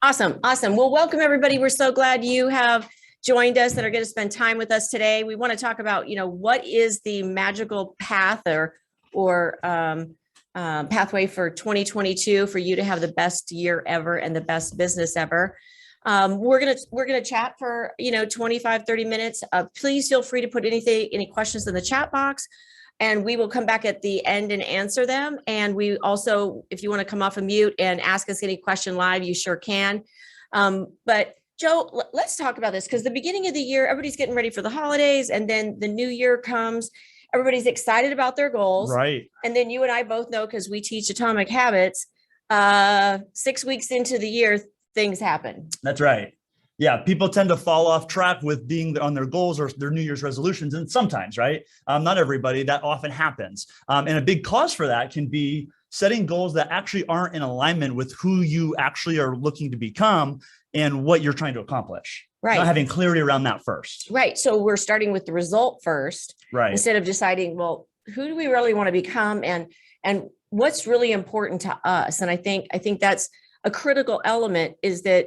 Awesome. Awesome. Well, welcome everybody. We're so glad you have joined us and are going to spend time with us today. We want to talk about, what is the magical path or pathway for 2022 for you to have the best year ever and the best business ever. We're gonna chat for 25, 30 minutes. Please feel free to put any questions in the chat box, and we will come back at the end and answer them. And we also, if you want to come off of mute and ask us any question live, you sure can. But Joe, let's talk about this, because the beginning of the year, everybody's getting ready for the holidays, and then the new year comes. Everybody's excited about their goals. Right. And then you and I both know, because we teach Atomic Habits, 6 weeks into the year, things happen. That's right. Yeah, people tend to fall off track with being on their goals or their New Year's resolutions. And sometimes, right? Not everybody, that often happens. And a big cause for that can be setting goals that actually aren't in alignment with who you actually are looking to become and what you're trying to accomplish. Right. Not having clarity around that first. Right. So we're starting with the result first, right? Instead of deciding, well, who do we really want to become, and what's really important to us? And I think that's a critical element, is that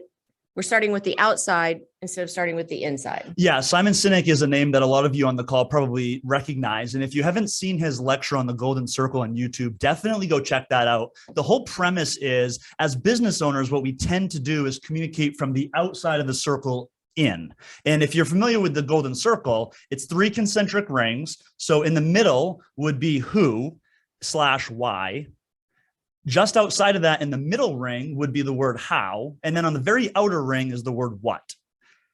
we're starting with the outside instead of starting with the inside. Yeah, Simon Sinek is a name that a lot of you on the call probably recognize. And if you haven't seen his lecture on the Golden Circle on YouTube, definitely go check that out. The whole premise is, as business owners, what we tend to do is communicate from the outside of the circle in. And if you're familiar with the Golden Circle, it's 3 concentric rings. So in the middle would be who/why. Just outside of that, in the middle ring, would be the word how. And then on the very outer ring is the word what.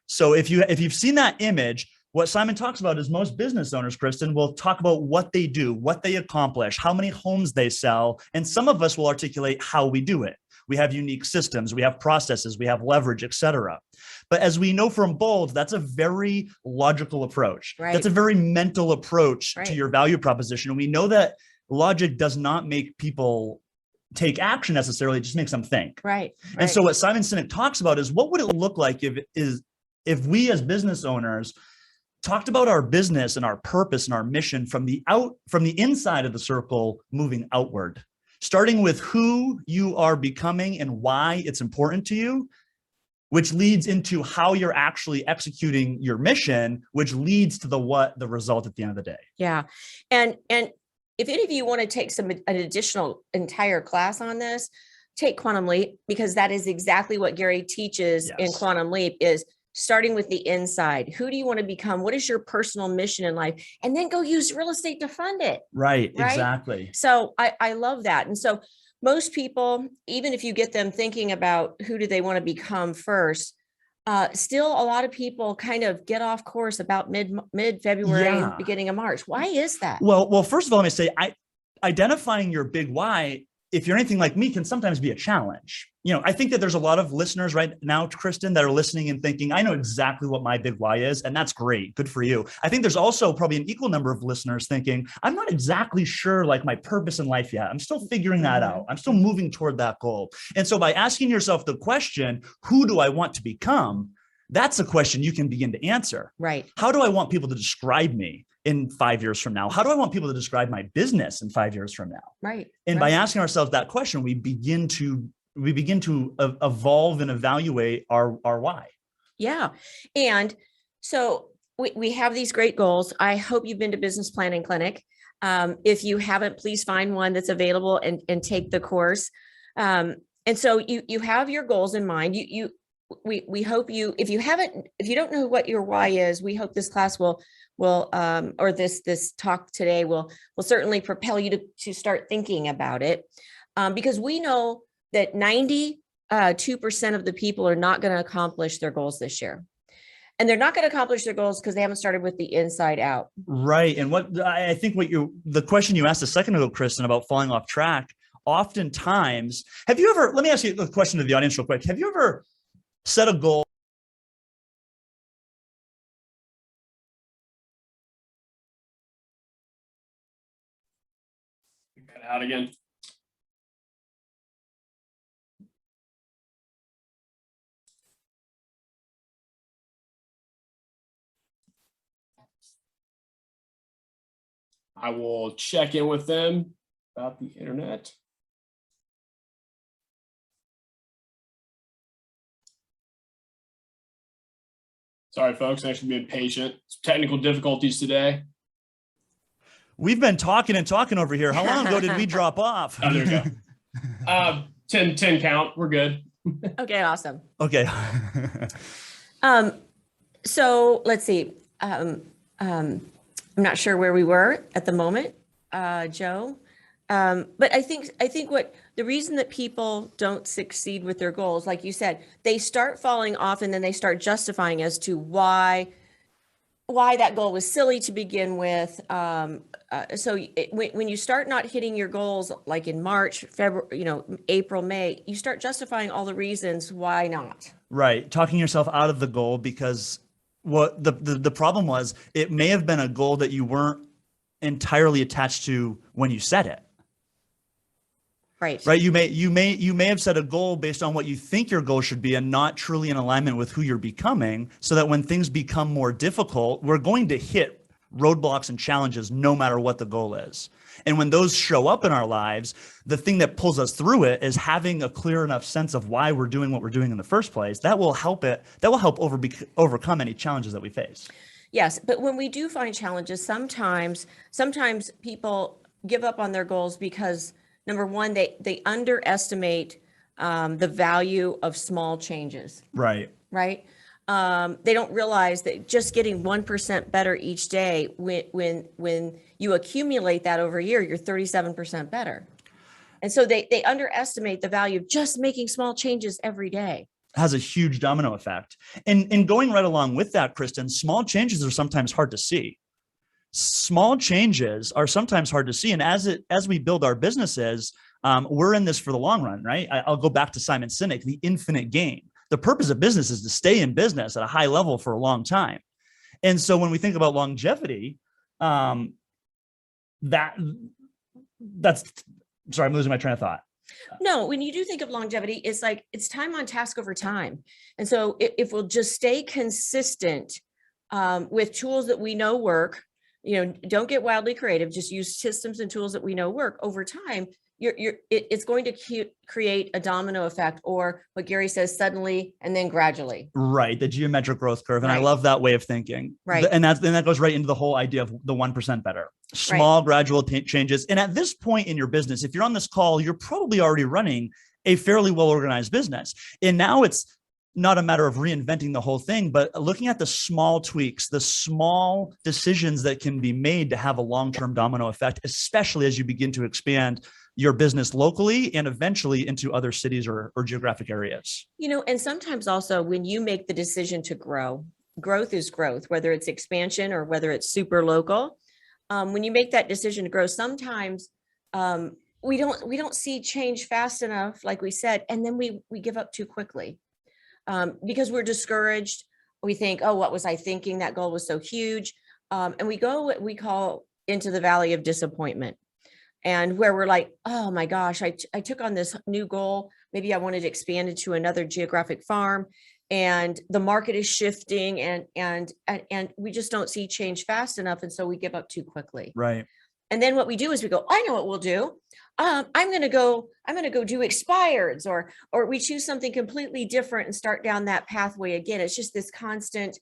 So if you've seen that image, what Simon talks about is most business owners, Kristan, will talk about what they do, what they accomplish, how many homes they sell. And some of us will articulate how we do it. We have unique systems, we have processes, we have leverage, et cetera. But as we know from Bold, that's a very logical approach. Right. That's a very mental approach Right. to your value proposition. And we know that logic does not make people take action necessarily, it just makes them think. Right. And so what Simon Sinek talks about is, what would it look like if we as business owners talked about our business and our purpose and our mission from the inside of the circle, moving outward, starting with who you are becoming and why it's important to you, which leads into how you're actually executing your mission, which leads to the result at the end of the day. Yeah. And if any of you want to take an additional entire class on this, take Quantum Leap, because that is exactly what Gary teaches in Quantum Leap, is starting with the inside. Who do you want to become? What is your personal mission in life? And then go use real estate to fund it. Right? Exactly. So I love that. And so most people, even if you get them thinking about who do they want to become first, still a lot of people kind of get off course about mid-February, beginning of March. Why is that? Well, first of all, let me say, identifying your big why, if you're anything like me, can sometimes be a challenge. I think that there's a lot of listeners right now, Kristan, that are listening and thinking, I know exactly what my big why is, and that's great. Good for you. I think there's also probably an equal number of listeners thinking, I'm not exactly sure like my purpose in life yet. I'm still figuring that out. I'm still moving toward that goal. And so by asking yourself the question, who do I want to become? That's a question you can begin to answer. Right. How do I want people to describe me in 5 years from now? How do I want people to describe my business in 5 years from now? Right. And by asking ourselves that question, we begin to evolve and evaluate our why. Yeah. And so we have these great goals. I hope you've been to Business Planning Clinic. If you haven't, please find one that's available and take the course. And so you have your goals in mind. We hope if you don't know what your why is, we hope this class will or this talk today will certainly propel you to start thinking about it, because we know that 92% of the people are not going to accomplish their goals this year. And they're not going to accomplish their goals because they haven't started with the inside out. Right. And I think the question you asked a second ago, Kristan, about falling off track, oftentimes, let me ask you a question to the audience real quick. Have you ever set a goal? Cut out again. I will check in with them about the internet. Sorry, folks. Actually being patient. Technical difficulties today. We've been talking and talking over here. How long ago did we drop off? Oh, there we go. 10 count. We're good. Okay, awesome. Okay. So let's see. I'm not sure where we were at the moment, Joe. But I think what the reason that people don't succeed with their goals, like you said, they start falling off and then they start justifying as to why that goal was silly to begin with. When you start not hitting your goals, like in March, February, April, May, you start justifying all the reasons why not. Right. Talking yourself out of the goal because what the problem was, it may have been a goal that you weren't entirely attached to when you set it. Right. Right. You may have set a goal based on what you think your goal should be and not truly in alignment with who you're becoming, so that when things become more difficult, we're going to hit roadblocks and challenges no matter what the goal is. And when those show up in our lives, the thing that pulls us through it is having a clear enough sense of why we're doing what we're doing in the first place. That will help overcome any challenges that we face. Yes. But when we do find challenges, sometimes people give up on their goals because number one, they underestimate the value of small changes. Right. Right. They don't realize that just getting 1% better each day, when you accumulate that over a year, you're 37% better. And so they underestimate the value of just making small changes every day. Has a huge domino effect. And going right along with that, Kristan, small changes are sometimes hard to see. Small changes are sometimes hard to see. And as we build our businesses, we're in this for the long run, right? I'll go back to Simon Sinek, the infinite game. The purpose of business is to stay in business at a high level for a long time. And so when we think about longevity, sorry, I'm losing my train of thought. No, when you do think of longevity, it's like it's time on task over time. And so if we'll just stay consistent with tools that we know work, don't get wildly creative, just use systems and tools that we know work over time. It's going to create a domino effect, or what Gary says, suddenly and then gradually. Right. The geometric growth curve. And Right. I love that way of thinking. Right. And that goes right into the whole idea of the 1% better. Small, gradual changes. And at this point in your business, if you're on this call, you're probably already running a fairly well-organized business. And now it's not a matter of reinventing the whole thing, but looking at the small tweaks, the small decisions that can be made to have a long-term domino effect, especially as you begin to expand your business locally and eventually into other cities or geographic areas. And sometimes also when you make the decision to growth is growth, whether it's expansion or whether it's super local. When you make that decision to grow, sometimes we don't see change fast enough, like we said, and then we give up too quickly because we're discouraged. We think, oh, what was I thinking? That goal was so huge. And we go what we call into the valley of disappointment. And where we're like, oh my gosh, I took on this new goal. Maybe I wanted to expand it to another geographic farm, and the market is shifting, and we just don't see change fast enough, and so we give up too quickly. Right. And then what we do is we go, I know what we'll do. I'm going to go do expireds, or we choose something completely different and start down that pathway again. It's just this constant,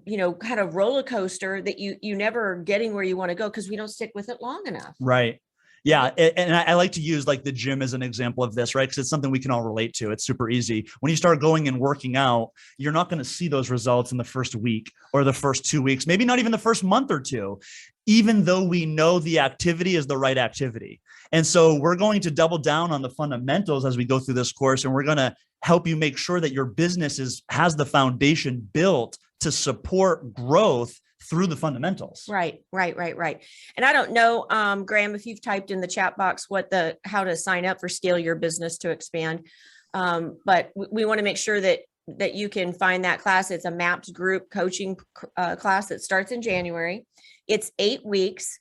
kind of roller coaster that you never are getting where you want to go because we don't stick with it long enough. Right. Yeah. And I like to use like the gym as an example of this, right? Because it's something we can all relate to. It's super easy. When you start going and working out, you're not going to see those results in the first week or the first 2 weeks, maybe not even the first month or two, even though we know the activity is the right activity. And so we're going to double down on the fundamentals as we go through this course, and we're going to help you make sure that your business has the foundation built to support growth through the fundamentals. Right. And I don't know, Graham, if you've typed in the chat box how to sign up for Scale Your Business to Expand. But we want to make sure that you can find that class. It's a MAPS group coaching class that starts in January. It's 8 weeks,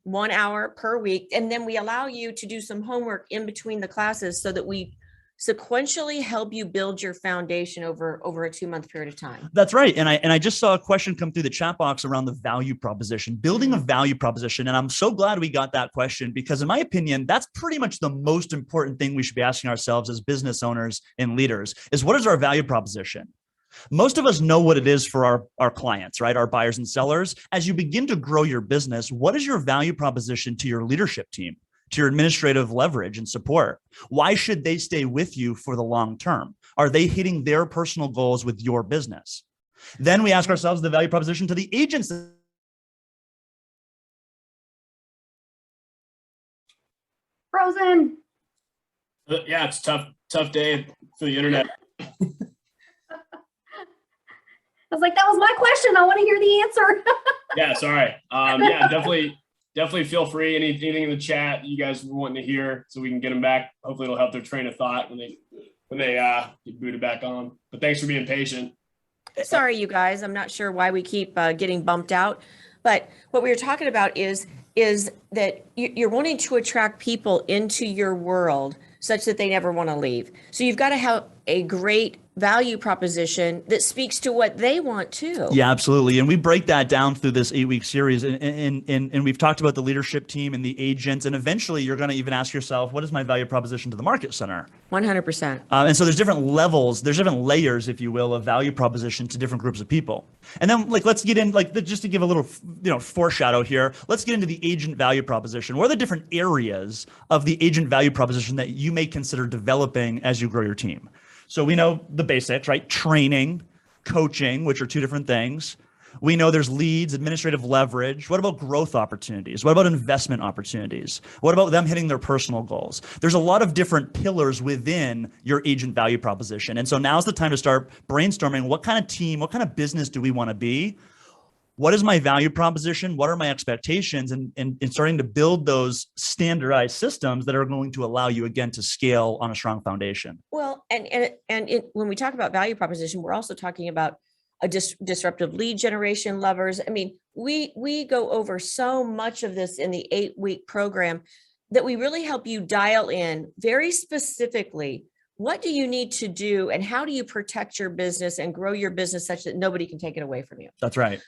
1 hour per week. And then we allow you to do some homework in between the classes so that we sequentially help you build your foundation over a 2-month period of time. That's right. And I just saw a question come through the chat box around the value proposition, building a value proposition. And I'm so glad we got that question, because in my opinion, that's pretty much the most important thing we should be asking ourselves as business owners and leaders is, what is our value proposition? Most of us know what it is for our clients, right? Our buyers and sellers. As you begin to grow your business, what is your value proposition to your leadership team, to your administrative leverage and support? Why should they stay with you for the long term? Are they hitting their personal goals with your business? Then we ask ourselves the value proposition to the agents. Frozen. Yeah, it's a tough day for the internet. I was like, that was my question. I want to hear the answer. Yeah, sorry. Yeah, definitely feel free. Anything in the chat you guys were wanting to hear, so we can get them back. Hopefully, it'll help their train of thought when they get booted back on. But thanks for being patient. Sorry, you guys. I'm not sure why we keep getting bumped out, but what we were talking about is that you're wanting to attract people into your world such that they never want to leave. So you've got to have a great value proposition that speaks to what they want too. Yeah, absolutely. And we break that down through this 8-week series. And we've talked about the leadership team and the agents. And eventually you're going to even ask yourself, what is my value proposition to the market center? 100%. And so there's different levels, there's different layers, if you will, of value proposition to different groups of people. And then let's get in, just to give a little, foreshadow here, let's get into the agent value proposition. What are the different areas of the agent value proposition that you may consider developing as you grow your team? So we know the basics, right? Training, coaching, which are two different things. We know there's leads, administrative leverage. What about growth opportunities? What about investment opportunities? What about them hitting their personal goals? There's a lot of different pillars within your agent value proposition. And so now's the time to start brainstorming what kind of team, what kind of business do we want to be? What is my value proposition? What are my expectations? And starting to build those standardized systems that are going to allow you, again, to scale on a strong foundation. Well, when we talk about value proposition, we're also talking about a disruptive lead generation levers. I mean, we go over so much of this in the 8-week program that we really help you dial in very specifically. What do you need to do and how do you protect your business and grow your business such that nobody can take it away from you? That's right.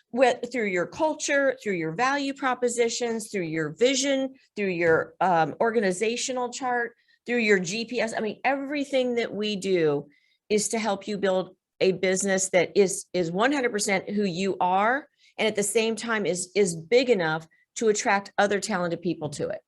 Through your culture, through your value propositions, through your vision, through your organizational chart, through your GPS. I mean, everything that we do is to help you build a business that is 100% who you are, and at the same time is big enough to attract other talented people to it.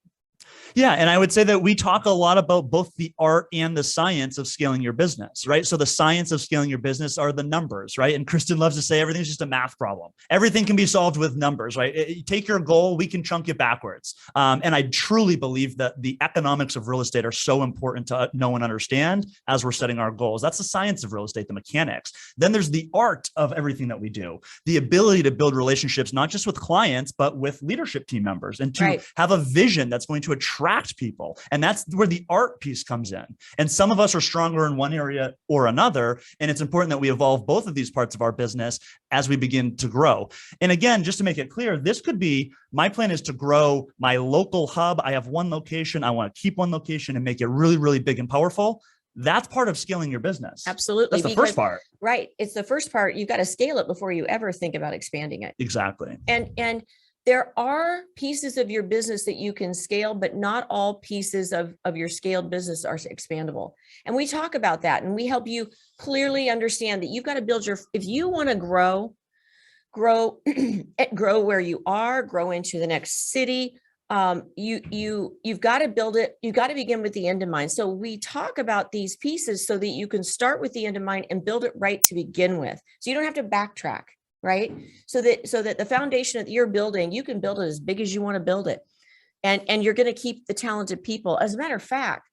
Yeah. And I would say that we talk a lot about both the art and the science of scaling your business, right? So the science of scaling your business are the numbers, right? And Kristan loves to say everything's just a math problem. Everything can be solved with numbers, right? Take your goal, we can chunk it backwards. And I truly believe that the economics of real estate are so important to know and understand as we're setting our goals. That's the science of real estate, the mechanics. Then there's the art of everything that we do, the ability to build relationships, not just with clients, but with leadership team members, and to have a vision that's going to attract people. And that's where the art piece comes in. And some of us are stronger in one area or another. And it's important that we evolve both of these parts of our business as we begin to grow. And again, just to make it clear, this could be, my plan is to grow my local hub. I have one location. I want to keep one location and make it really, really big and powerful. That's part of scaling your business. Absolutely. That's the first part. Right. It's the first part. You've got to scale it before you ever think about expanding it. Exactly. And there are pieces of your business that you can scale, but not all pieces of your scaled business are expandable. And we talk about that, and we help you clearly understand that you've got to build if you want to grow where you are, grow into the next city. You've got to build it. You've got to begin with the end in mind. So we talk about these pieces so that you can start with the end in mind and build it right to begin with. So you don't have to backtrack. Right. So that the foundation that you're building, you can build it as big as you want to build it. And you're going to keep the talented people. As a matter of fact,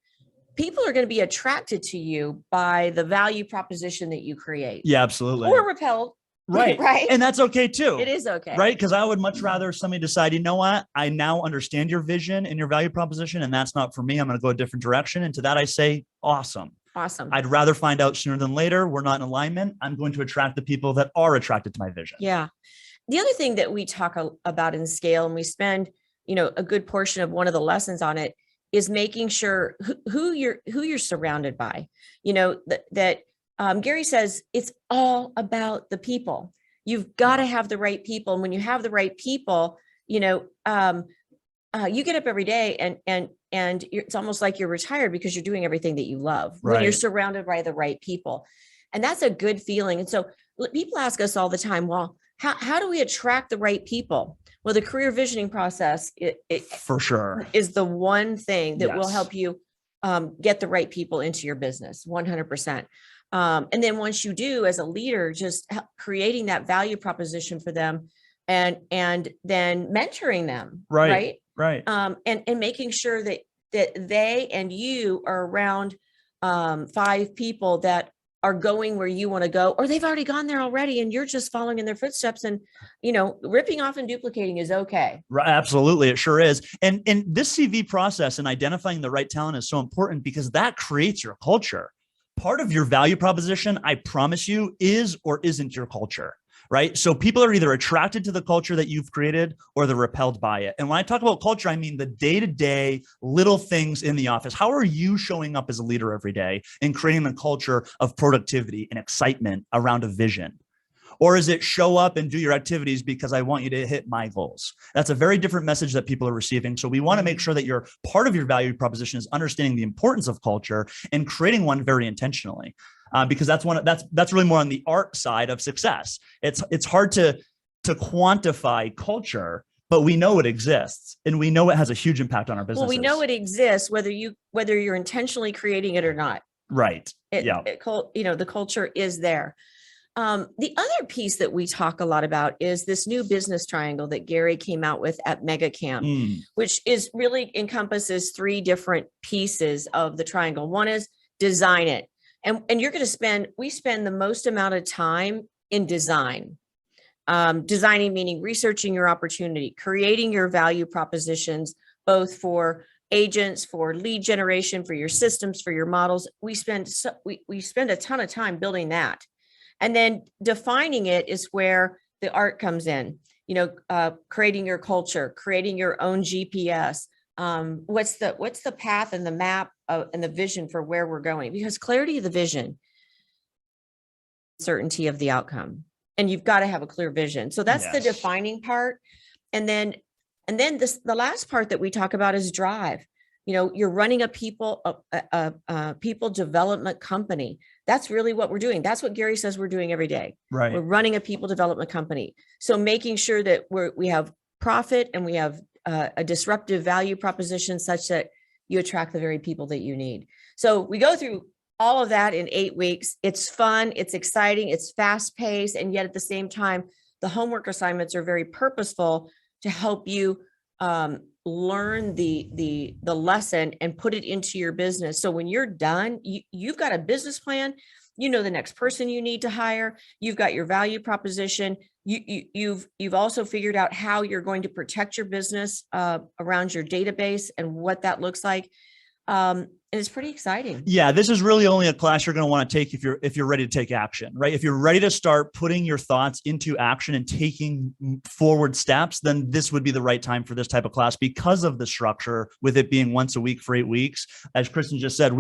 people are going to be attracted to you by the value proposition that you create. Yeah, absolutely. Or repelled. Right. Right. And that's okay too. It is okay. Right. Because I would much rather somebody decide, you know what, I now understand your vision and your value proposition, and that's not for me. I'm going to go a different direction. And to that, I say, awesome. Awesome. I'd rather find out sooner than later. We're not in alignment. I'm going to attract the people that are attracted to my vision. Yeah. The other thing that we talk about in scale, and we spend, a good portion of one of the lessons on it, is making sure who you're surrounded by. Gary says it's all about the people. You've got to have the right people. And when you have the right people, you get up every day and it's almost like you're retired because you're doing everything that you love when you're surrounded by the right people. And that's a good feeling. And so people ask us all the time, well, how do we attract the right people? Well, the career visioning process For sure is the one thing that will Yes. help you get the right people into your business 100%. And then once you do, as a leader, just creating that value proposition for them and then mentoring them. Right. And making sure that they and you are around 5 people that are going where you want to go, or they've already gone there already and you're just following in their footsteps. And, ripping off and duplicating is okay. Right, absolutely. It sure is. And this CV process and identifying the right talent is so important because that creates your culture. Part of your value proposition, I promise you, is or isn't your culture. Right. So people are either attracted to the culture that you've created or they're repelled by it. And when I talk about culture, I mean the day-to-day little things in the office. How are you showing up as a leader every day and creating a culture of productivity and excitement around a vision? Or is it show up and do your activities because I want you to hit my goals? That's a very different message that people are receiving. So we want to make sure that your part of your value proposition is understanding the importance of culture and creating one very intentionally. Because that's really more on the art side of success. It's hard to quantify culture, but we know it exists and we know it has a huge impact on our business. Well, we know it exists whether you're intentionally creating it or not. Right. The culture is there. The other piece that we talk a lot about is this new business triangle that Gary came out with at Mega Camp, which is really encompasses 3 different pieces of the triangle. One is design it. And we spend the most amount of time in design. Designing, meaning researching your opportunity, creating your value propositions, both for agents, for lead generation, for your systems, for your models. We spend a ton of time building that. And then defining it is where the art comes in, creating your culture, creating your own GPS. What's the path and the map and the vision for where we're going? Because clarity of the vision, certainty of the outcome, and you've got to have a clear vision. So that's the defining part. And then the last part that we talk about is drive. You're running a people development company. That's really what we're doing. That's what Gary says we're doing every day. Right. We're running a people development company. So making sure that we have profit and we have a disruptive value proposition such that you attract the very people that you need. So we go through all of that in 8 weeks. It's fun, it's exciting, it's fast paced. And yet at the same time, the homework assignments are very purposeful to help you learn the lesson and put it into your business. So when you're done, you've got a business plan, the next person you need to hire, you've got your value proposition, you've also figured out how you're going to protect your business around your database and what that looks like. And it's pretty exciting. Yeah, this is really only a class you're going to want to take if you're ready to take action, right? If you're ready to start putting your thoughts into action and taking forward steps, then this would be the right time for this type of class because of the structure with it being once a week for 8 weeks. As Kristan just said,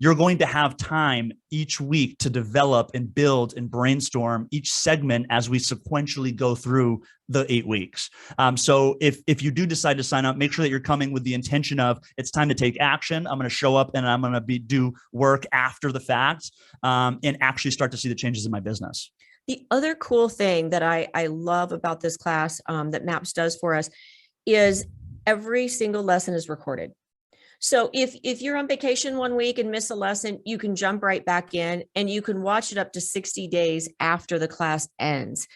you're going to have time each week to develop and build and brainstorm each segment as we sequentially go through the 8 weeks. So if you do decide to sign up, make sure that you're coming with the intention of it's time to take action. I'm going to show up and I'm going to do work after the fact and actually start to see the changes in my business. The other cool thing that I love about this class that MAPS does for us is every single lesson is recorded. So if you're on vacation one week and miss a lesson, you can jump right back in and you can watch it up to 60 days after the class ends.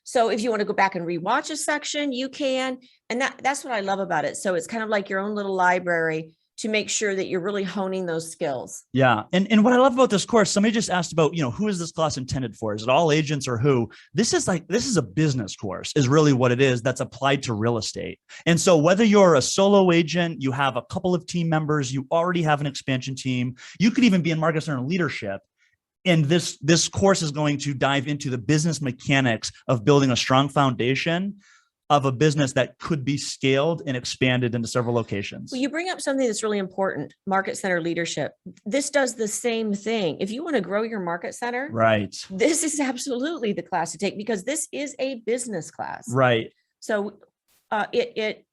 So if you want to go back and rewatch a section, you can. And that's what I love about it. So it's kind of like your own little library to make sure that you're really honing those skills. Yeah. And what I love about this course, somebody just asked about, who is this class intended for? Is it all agents or who? This is a business course is really what it is that's applied to real estate. And so whether you're a solo agent, you have a couple of team members, you already have an expansion team, you could even be in market center leadership. And this course is going to dive into the business mechanics of building a strong foundation of a business that could be scaled and expanded into several locations. Well, you bring up something that's really important, market center leadership. This does the same thing. If you want to grow your market center, right, this is absolutely the class to take because this is a business class. Right. So it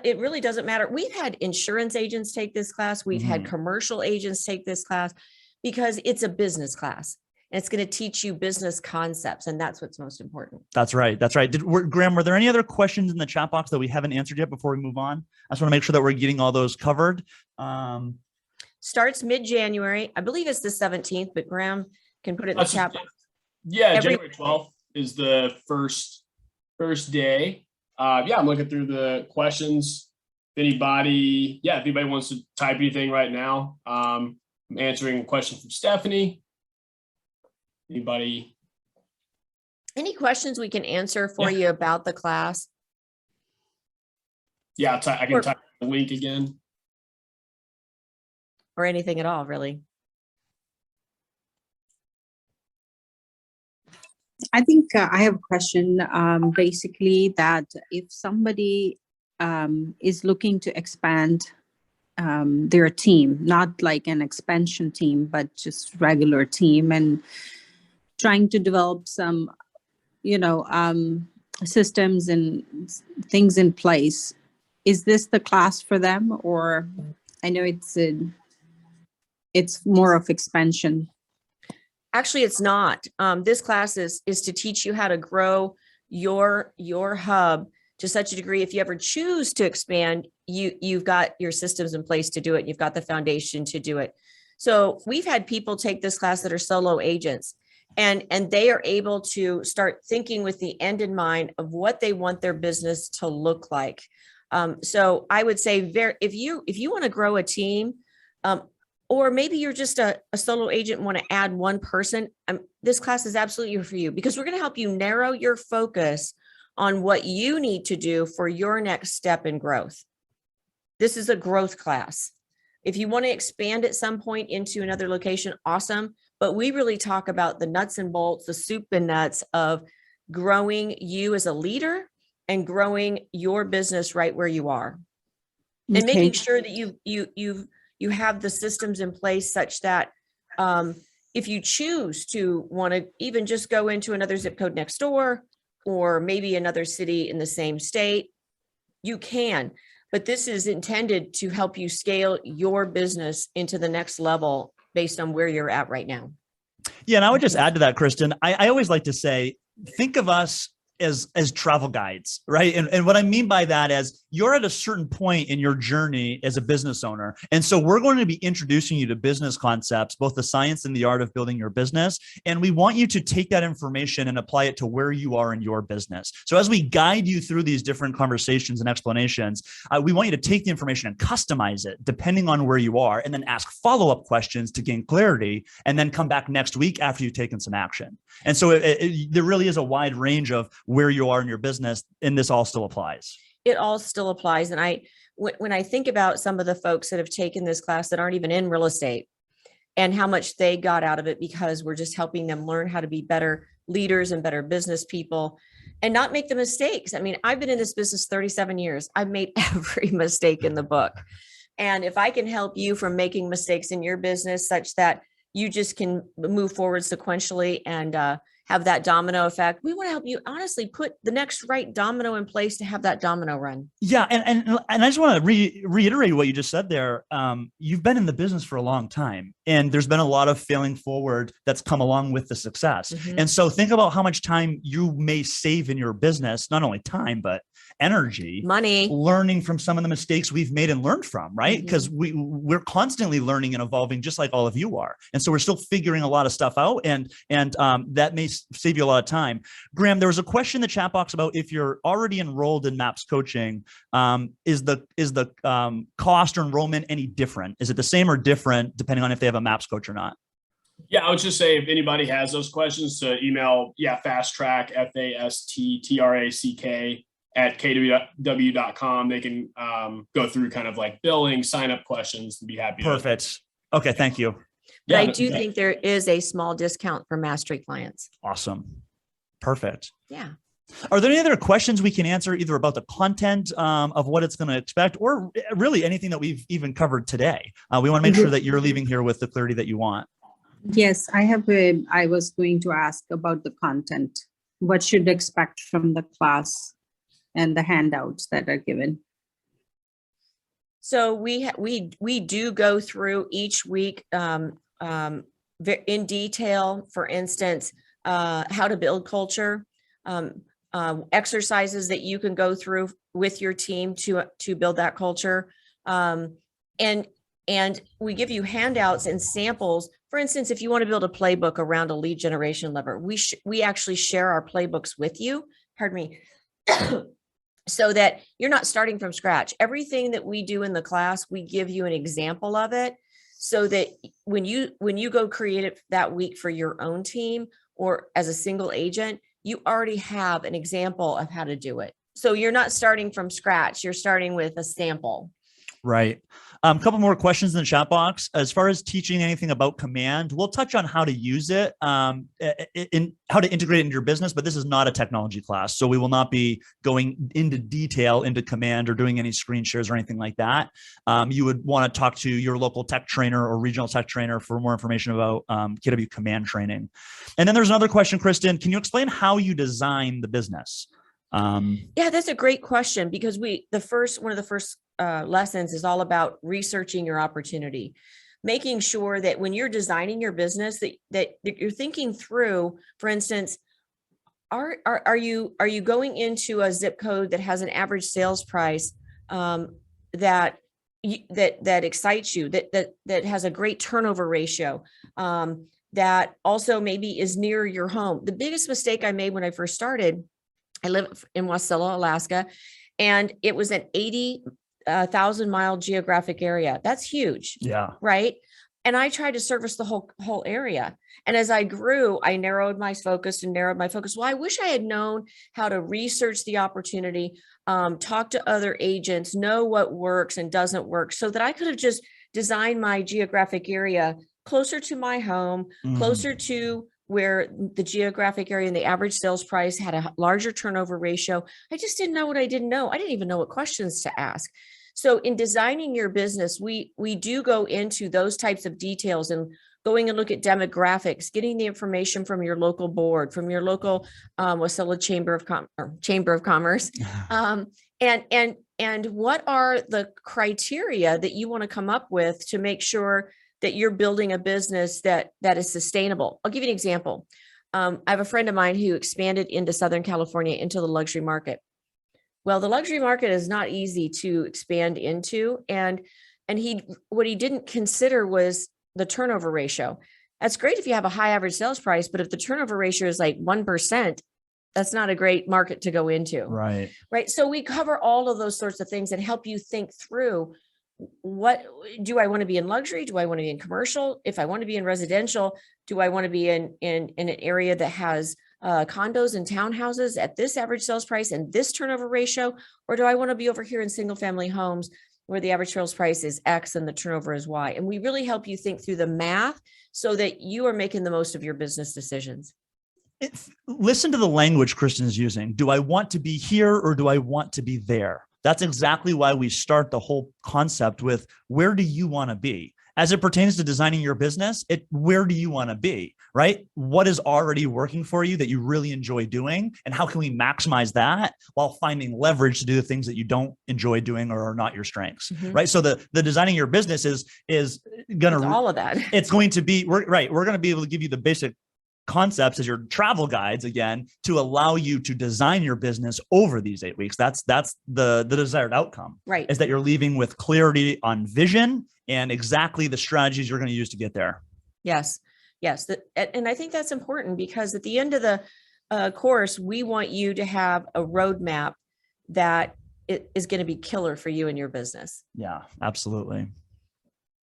really doesn't matter. We've had insurance agents take this class. We've had commercial agents take this class because it's a business class. and it's going to teach you business concepts. And that's what's most important. That's right. That's right. Graham, were there any other questions in the chat box that we haven't answered yet before we move on? I just want to make sure that we're getting all those covered. Starts mid-January. I believe it's the 17th, but Graham can put it in the chat box. Yeah, January 12th is the first day. Yeah, I'm looking through the questions. If anybody wants to type anything right now, I'm answering a question from Stephanie. Anybody? Any questions we can answer for you about the class? Yeah, I can type the link again. Or anything at all, really. I think I have a question. Basically, that if somebody is looking to expand their team, not like an expansion team, but just regular team, and trying to develop some, systems and things in place, is this the class for them? Or I know it's more of expansion. Actually, it's not. This class is to teach you how to grow your hub to such a degree. If you ever choose to expand, you've got your systems in place to do it. You've got the foundation to do it. So we've had people take this class that are solo agents, and they are able to start thinking with the end in mind of what they want their business to look like. So I would say if you want to grow a team, or maybe you're just a solo agent and want to add one person, this class is absolutely for you, because we're going to help you narrow your focus on what you need to do for your next step in growth. This is a growth class. If you want to expand at some point into another location, awesome. But we really talk about the nuts and bolts, the soup and nuts of growing you as a leader and growing your business right where you are. And making sure that you have the systems in place such that if you choose to want to even just go into another zip code next door, or maybe another city in the same state, you can. But this is intended to help you scale your business into the next level based on where you're at right now. Yeah, and I would just add to that, Kristan, I always like to say, think of us as travel guides, right? And what I mean by that is you're at a certain point in your journey as a business owner. And so we're going to be introducing you to business concepts, both the science and the art of building your business. And we want you to take that information and apply it to where you are in your business. So as we guide you through these different conversations and explanations, we want you to take the information and customize it depending on where you are, and then ask follow-up questions to gain clarity, and then come back next week after you've taken some action. And so there really is a wide range of where you are in your business, and this all still applies. It all still applies. And when I think about some of the folks that have taken this class that aren't even in real estate, and how much they got out of it, because we're just helping them learn how to be better leaders and better business people and not make the mistakes. I mean, I've been in this business 37 years. I've made every mistake in the book. And if I can help you from making mistakes in your business such that you just can move forward sequentially and have that domino effect, we want to help you honestly put the next right domino in place to have that domino run. Yeah. And I just want to reiterate what you just said there. You've been in the business for a long time, and there's been a lot of failing forward that's come along with the success. Mm-hmm. And so think about how much time you may save in your business, not only time, but energy, money, learning from some of the mistakes we've made and learned from, right? Because we're constantly learning and evolving, just like all of you are. And so we're still figuring a lot of stuff out, and that may save you a lot of time. Graham, there was a question in the chat box about if you're already enrolled in MAPS coaching, is the cost or enrollment any different? Is it the same or different depending on if they have a MAPS coach or not? Yeah, I would just say if anybody has those questions, to email fasttrack, FASTTRACK at KW.com. They can go through kind of like billing, sign up questions, and be happy. Perfect. Okay, thank you. But I do think there is a small discount for mastery clients. Awesome. Perfect. Yeah. Are there any other questions we can answer, either about the content of what it's going to expect, or really anything that we've even covered today? We want to make sure that you're leaving here with the clarity that you want. Yes, I was going to ask about the content. What should expect from the class and the handouts that are given? So we do go through each week in detail, for instance, how to build culture, exercises that you can go through with your team to build that culture. And we give you handouts and samples. For instance, if you want to build a playbook around a lead generation lever, we actually share our playbooks with you. Pardon me. So that you're not starting from scratch. Everything that we do in the class, we give you an example of it, so that when you go create it that week for your own team or as a single agent, you already have an example of how to do it. So you're not starting from scratch. You're starting with a sample. Right. A couple more questions in the chat box. As far as teaching anything about command, we'll touch on how to use it, in how to integrate it into your business, but this is not a technology class. So we will not be going into detail into command or doing any screen shares or anything like that. You would want to talk to your local tech trainer or regional tech trainer for more information about KW command training. And then there's another question, Kristan, can you explain how you design the business? Yeah, that's a great question, because one of the first lessons is all about researching your opportunity, making sure that when you're designing your business that you're thinking through. For instance, are you going into a zip code that has an average sales price that excites you, that has a great turnover ratio, that also maybe is near your home? The biggest mistake I made when I first started, I live in Wasilla, Alaska, and it was an 80,000 mile geographic area. That's huge. Yeah. Right. And I tried to service the whole area. And as I grew, I narrowed my focus. Well, I wish I had known how to research the opportunity, talk to other agents, know what works and doesn't work, so that I could have just designed my geographic area closer to my home, closer to where the geographic area and the average sales price had a larger turnover ratio. I just didn't know what I didn't know. I didn't even know what questions to ask. So in designing your business, we do go into those types of details, and going and look at demographics, getting the information from your local board, from your local Wasilla Chamber of Commerce, and what are the criteria that you want to come up with to make sure that you're building a business that is sustainable. I'll give you an example. I have a friend of mine who expanded into Southern California, into the luxury market. Well, the luxury market is not easy to expand into. And what he didn't consider was the turnover ratio. That's great if you have a high average sales price, but if the turnover ratio is like 1%, that's not a great market to go into. Right. Right. So we cover all of those sorts of things and help you think through, what do I want to be in luxury? Do I want to be in commercial? If I want to be in residential, do I want to be in an area that has condos and townhouses at this average sales price and this turnover ratio? Or do I want to be over here in single family homes where the average sales price is X and the turnover is Y? And we really help you think through the math so that you are making the most of your business decisions. Listen to the language Kristan is using. Do I want to be here or do I want to be there? That's exactly why we start the whole concept with, where do you want to be? As it pertains to designing your business, where do you want to be, right? What is already working for you that you really enjoy doing? And how can we maximize that while finding leverage to do the things that you don't enjoy doing or are not your strengths, right? So the designing your business is going to, all of that. It's going to be, we're going to be able to give you the basic concepts as your travel guides, again, to allow you to design your business over these 8 weeks. That's the desired outcome, right? Is that you're leaving with clarity on vision and exactly the strategies you're going to use to get there. Yes. And I think that's important, because at the end of the course, we want you to have a roadmap that is going to be killer for you and your business. Yeah, absolutely.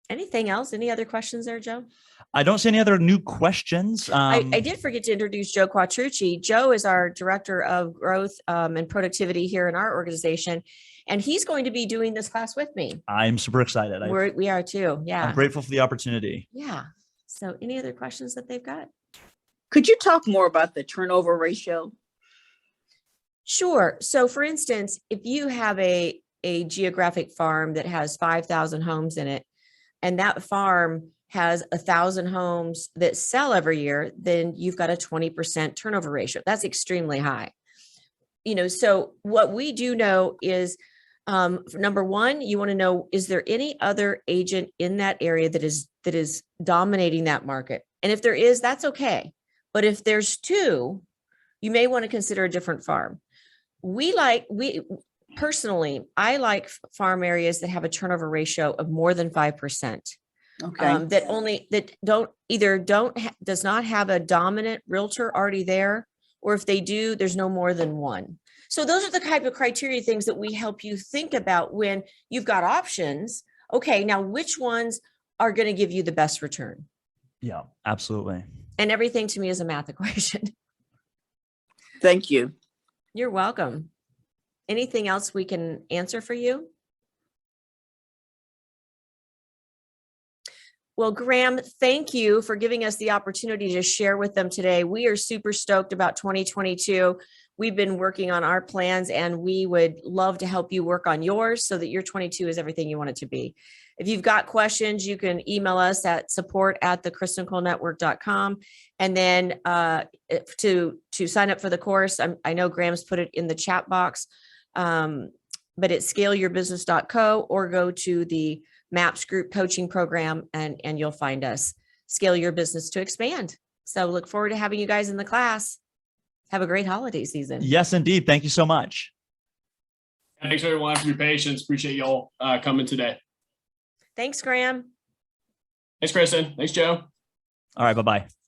Anything else? Any other questions there, Joe? I don't see any other new questions. I did forget to introduce Joe Quattrucci. Joe is our Director of Growth and Productivity here in our organization, and he's going to be doing this class with me. I'm super excited. We are too. Yeah. I'm grateful for the opportunity. Yeah. So any other questions that they've got? Could you talk more about the turnover ratio? Sure. So for instance, if you have a geographic farm that has 5,000 homes in it, and that farm has 1,000 homes that sell every year, then you've got a 20% turnover ratio. That's extremely high. So what we do know is, number one, you want to know, is there any other agent in that area that is dominating that market? And if there is, that's okay. But if there's 2, you may want to consider a different farm. Personally, I like farm areas that have a turnover ratio of more than 5%. Okay. Does not have a dominant realtor already there, or if they do, there's no more than 1. So those are the type of criteria things that we help you think about when you've got options. Okay, now which ones are going to give you the best return? Yeah, absolutely. And everything to me is a math equation. Thank you. You're welcome. Anything else we can answer for you? Well, Graham, thank you for giving us the opportunity to share with them today. We are super stoked about 2022. We've been working on our plans, and we would love to help you work on yours so that your 22 is everything you want it to be. If you've got questions, you can email us at support@thekristancolenetwork.com. And then to sign up for the course, I know Graham's put it in the chat box, but it's scaleyourbusiness.co, or go to the MAPS group coaching program and you'll find us. Scale your business to expand. So look forward to having you guys in the class. Have a great holiday season. Yes, indeed. Thank you so much. Thanks everyone for your patience. Appreciate y'all coming today. Thanks, Graham. Thanks, Kristen. Thanks, Joe. All right. Bye-bye.